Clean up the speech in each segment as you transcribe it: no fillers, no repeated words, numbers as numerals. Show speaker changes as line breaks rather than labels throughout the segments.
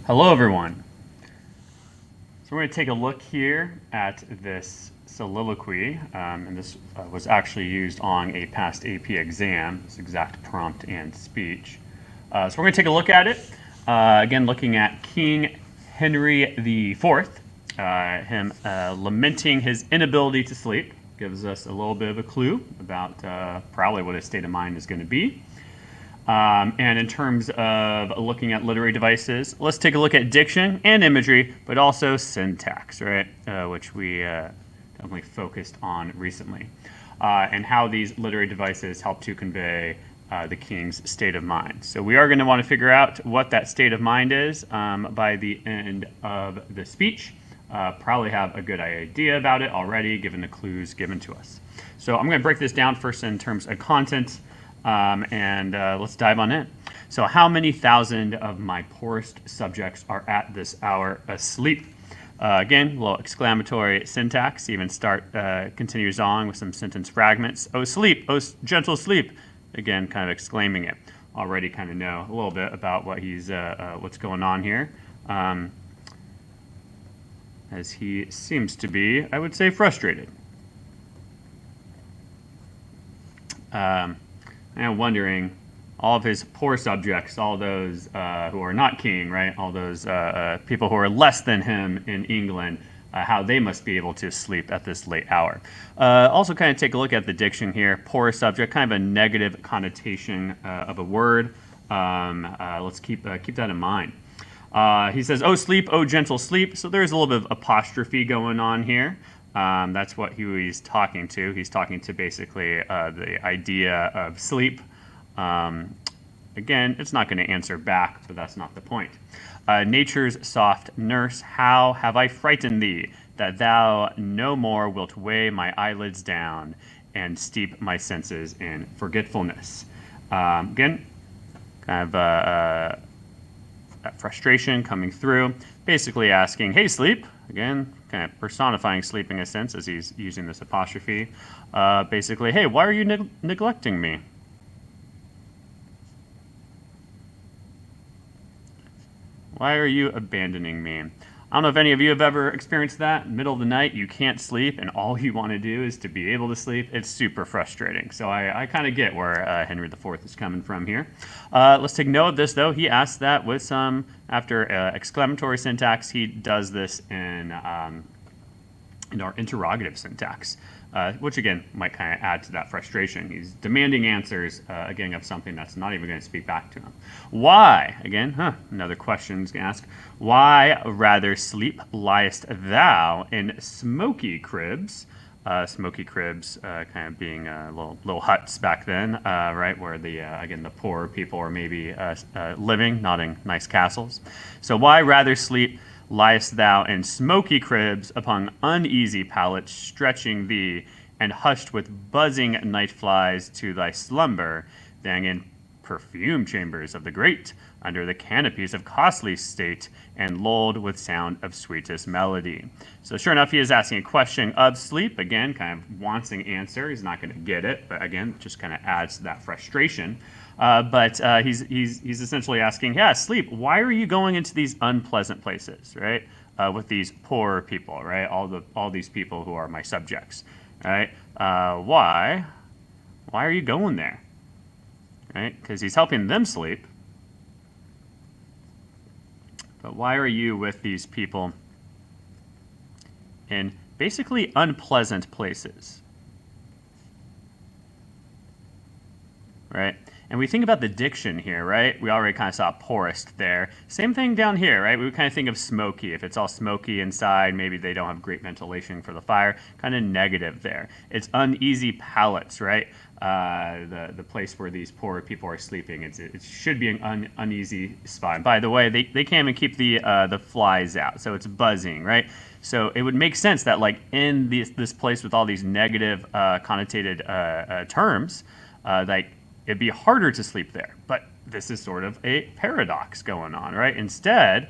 Hello, everyone. So we're going to take a look here at this soliloquy, and this was actually used on a past AP exam, this exact prompt and speech. So we're going to take a look at it. Again, looking at King Henry IV, him lamenting his inability to sleep, gives us a little bit of a clue about probably what his state of mind is going to be. And in terms of looking at literary devices, let's take a look at diction and imagery, but also syntax, right? Which we definitely focused on recently, and how these literary devices help to convey the king's state of mind. So we are going to want to figure out what that state of mind is by the end of the speech. Probably have a good idea about it already, given the clues given to us. So I'm going to break this down first in terms of content. And let's dive on in. So how many thousand of my poorest subjects are at this hour asleep? Again, a little exclamatory syntax, even continues on with some sentence fragments. Oh, sleep, oh, gentle sleep. Again, kind of exclaiming it. Already kind of know a little bit about what's going on here. As he seems to be, I would say, frustrated. And wondering, all of his poor subjects, all those who are not king, right? All those people who are less than him in England, how they must be able to sleep at this late hour. Also kind of take a look at the diction here. Poor subject, kind of a negative connotation of a word. Let's keep that in mind. He says, oh, sleep, oh, gentle sleep. So there's a little bit of apostrophe going on here. That's what he's talking to. He's talking to basically the idea of sleep. Again, it's not going to answer back, but that's not the point. Nature's soft nurse, how have I frightened thee, that thou no more wilt weigh my eyelids down and steep my senses in forgetfulness. Again, kind of that frustration coming through, basically asking, hey, sleep. Again, kind of personifying sleep in a sense as he's using this apostrophe. Basically, hey, why are you neglecting me? Why are you abandoning me? I don't know if any of you have ever experienced that. Middle of the night, you can't sleep, and all you want to do is to be able to sleep. It's super frustrating. So I kind of get where Henry IV is coming from here. Let's take note of this, though. He asks that with some, after exclamatory syntax, he does this in our interrogative syntax, which again might kind of add to that frustration. He's demanding answers, again, of something that's not even going to speak back to him. Why? Again, another question he's going to ask. Why rather sleep liest thou in smoky cribs? Smoky cribs kind of being little huts back then, right, where again, the poor people are maybe living, not in nice castles. So why rather sleep liest thou in smoky cribs upon uneasy pallets, stretching thee, and hushed with buzzing night flies to thy slumber, than in perfume chambers of the great, under the canopies of costly state, and lulled with sound of sweetest melody. So sure enough, he is asking a question of sleep. Again, kind of wants an answer. He's not going to get it, but again, just kind of adds to that frustration. But he's essentially asking, yeah, sleep, why are you going into these unpleasant places, right? With these poor people, right? All these people who are my subjects, right? Why are you going there, right? Because he's helping them sleep. But why are you with these people in basically unpleasant places, right? And we think about the diction here, right? We already kind of saw poorest there. Same thing down here, right? We would kind of think of smoky. If it's all smoky inside, maybe they don't have great ventilation for the fire. Kind of negative there. It's uneasy pallets, right? The place where these poor people are sleeping. It should be an uneasy spot. By the way, they can't even keep the flies out, so it's buzzing, right? So it would make sense that like in this place with all these negative connotated terms, like it'd be harder to sleep there. But this is sort of a paradox going on, right? Instead,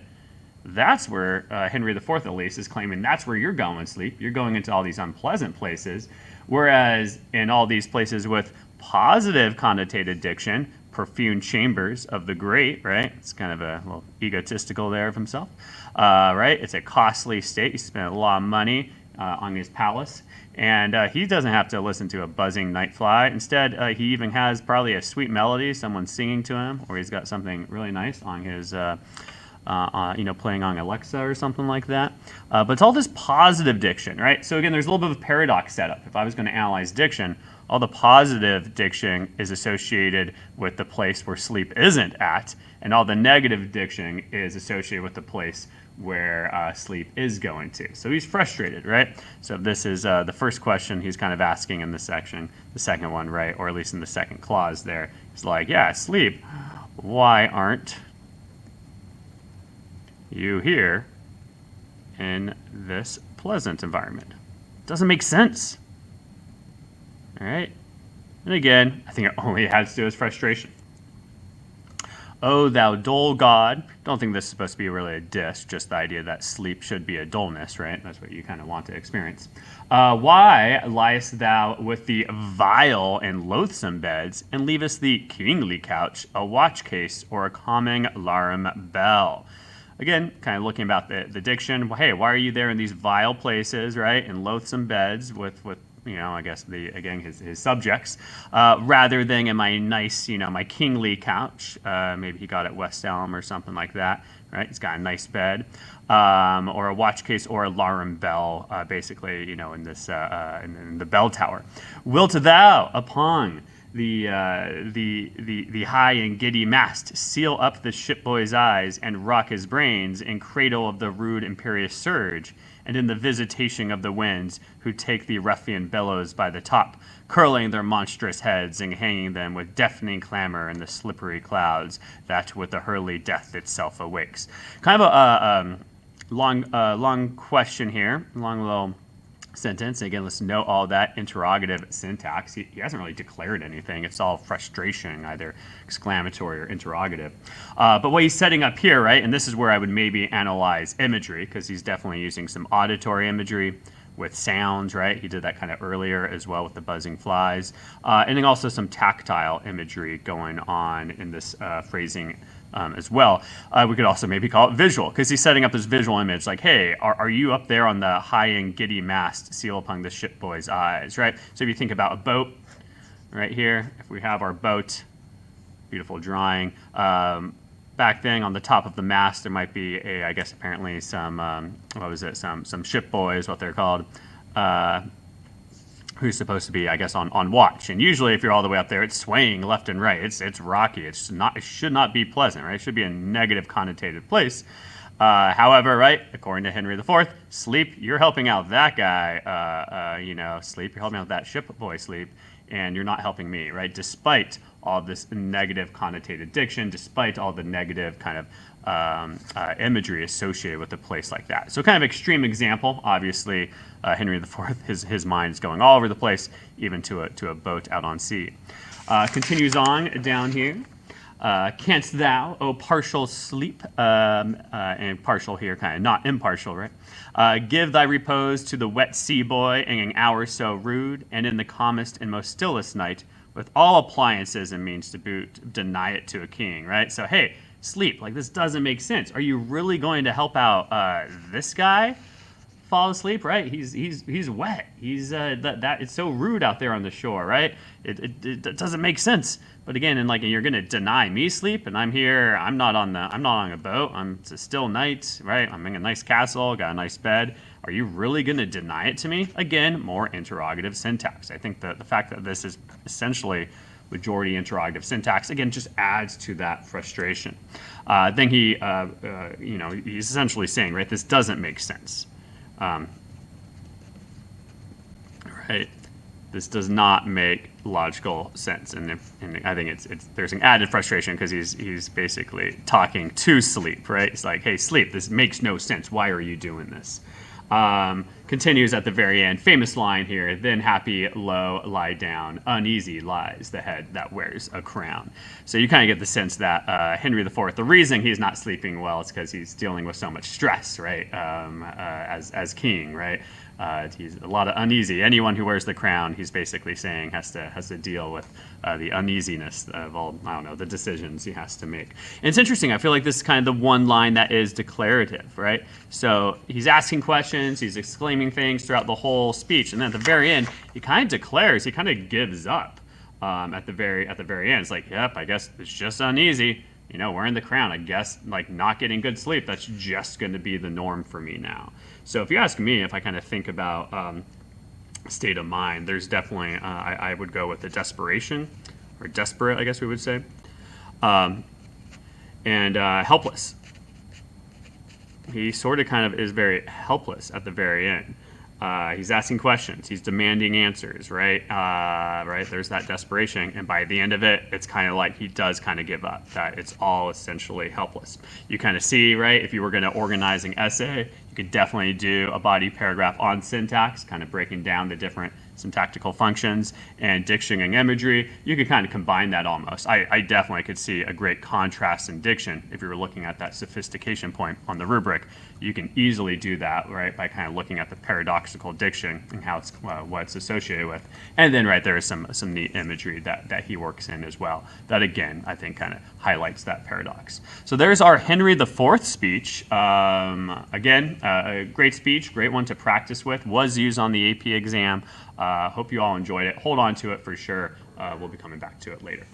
that's where Henry IV, at least, is claiming that's where you're going to sleep. You're going into all these unpleasant places. Whereas in all these places with positive connotated diction, perfumed chambers of the great, right? It's kind of a little egotistical there of himself, right? It's a costly state. He spent a lot of money on his palace, and he doesn't have to listen to a buzzing night fly. Instead, he even has probably a sweet melody, someone singing to him, or he's got something really nice on his playing on Alexa or something like that. But it's all this positive diction, right? So again, there's a little bit of a paradox setup. If I was going to analyze diction, all the positive diction is associated with the place where sleep isn't at, and all the negative diction is associated with the place where sleep is going to. So he's frustrated, right? So this is the first question he's kind of asking in this section. The second one, right, or at least in the second clause there, he's like, yeah, sleep, why aren't you here in this pleasant environment? Doesn't make sense. All right. And again, I think it only adds to his frustration. Oh, thou dull God. Don't think this is supposed to be really a diss, just the idea that sleep should be a dullness, right? That's what you kind of want to experience. Why liest thou with the vile and loathsome beds, and leavest the kingly couch, a watch case, or a calming larum bell? Again, kind of looking about the diction. Hey, why are you there in these vile places, right? In loathsome beds with I guess his subjects, rather than in my nice, my kingly couch. Maybe he got it at West Elm or something like that, right? He's got a nice bed, or a watch case, or a larum bell, basically, in this in the bell tower. Wilt thou upon the high and giddy mast seal up the shipboy's eyes and rock his brains in cradle of the rude imperious surge, and in the visitation of the winds who take the ruffian bellows by the top, curling their monstrous heads and hanging them with deafening clamor in the slippery clouds that with the hurly death itself awakes. Kind of a long question here, long little sentence. Again, let's note all that interrogative syntax. He hasn't really declared anything. It's all frustration, either exclamatory or interrogative. But what he's setting up here, right, and this is where I would maybe analyze imagery, because he's definitely using some auditory imagery with sounds, right? He did that kind of earlier as well with the buzzing flies. And then also some tactile imagery going on in this phrasing as well. We could also maybe call it visual, because he's setting up this visual image like, hey, are you up there on the high and giddy mast seal upon the ship boy's eyes, right? So if you think about a boat right here, if we have our boat, beautiful drawing, back then on the top of the mast there might be I guess apparently some some ship boys, what they're called, who's supposed to be, I guess, on watch. And usually if you're all the way up there, it's swaying left and right. It's rocky. It should not be pleasant, right? It should be a negative connotated place. However, right, according to Henry IV, sleep, you're helping out that guy, sleep, you're helping out that ship boy, sleep, and you're not helping me, right? Despite all this negative connotated diction, despite all the negative kind of imagery associated with a place like that. So kind of extreme example, obviously, Henry IV, his mind is going all over the place, even to a boat out on sea. Continues on down here. Canst thou, O partial sleep, and partial here, kind of not impartial, right? Give thy repose to the wet sea boy in an hour so rude, and in the calmest and most stillest night, with all appliances and means to boot, deny it to a king, right? So, hey, sleep, like this doesn't make sense. Are you really going to help out this guy fall asleep, right? He's wet. He's that it's so rude out there on the shore, right? It doesn't make sense. But again, and like you're gonna deny me sleep, and I'm here. I'm not on a boat. It's a still night, right? I'm in a nice castle, got a nice bed. Are you really gonna deny it to me? Again, more interrogative syntax. I think that the fact that this is essentially majority interrogative syntax, again, just adds to that frustration. Then he's essentially saying, right, this doesn't make sense. Right, this does not make logical sense, and I think it's there's an added frustration because he's basically talking to sleep, right? It's like, hey, sleep, this makes no sense. Why are you doing this? continues at the very end. Famous line here, then happy, low, lie down, uneasy lies the head that wears a crown. So you kind of get the sense that Henry IV, the reason he's not sleeping well is because he's dealing with so much stress, right, as king, right? He's a lot of uneasy. Anyone who wears the crown, he's basically saying has to deal with the uneasiness of all, I don't know, the decisions he has to make. And it's interesting. I feel like this is kind of the one line that is declarative, right? So he's asking questions, he's exclaiming things throughout the whole speech, and then at the very end, he kind of declares, he kind of gives up at the very end. It's like, yep, I guess it's just uneasy. You know, wearing the crown, I guess, like not getting good sleep, that's just going to be the norm for me now. So if you ask me, if I kind of think about state of mind, there's definitely, I would go with the desperation, or desperate, I guess we would say, and helpless. He sort of kind of is very helpless at the very end. He's asking questions. He's demanding answers, right? Right. There's that desperation, and by the end of it, it's kind of like he does kind of give up. That it's all essentially helpless. You kind of see, right? If you were going to organize an essay, you could definitely do a body paragraph on syntax, kind of breaking down the different syntactical functions and diction and imagery. You could kind of combine that almost. I definitely could see a great contrast in diction if you were looking at that sophistication point on the rubric. You can easily do that, right, by kind of looking at the paradoxical diction and how it's what it's associated with. And then right there is some neat imagery that he works in as well. That again, I think kind of highlights that paradox. So there's our Henry IV speech. Again, a great speech, great one to practice with. Was used on the AP exam. Hope you all enjoyed it. Hold on to it for sure. We'll be coming back to it later.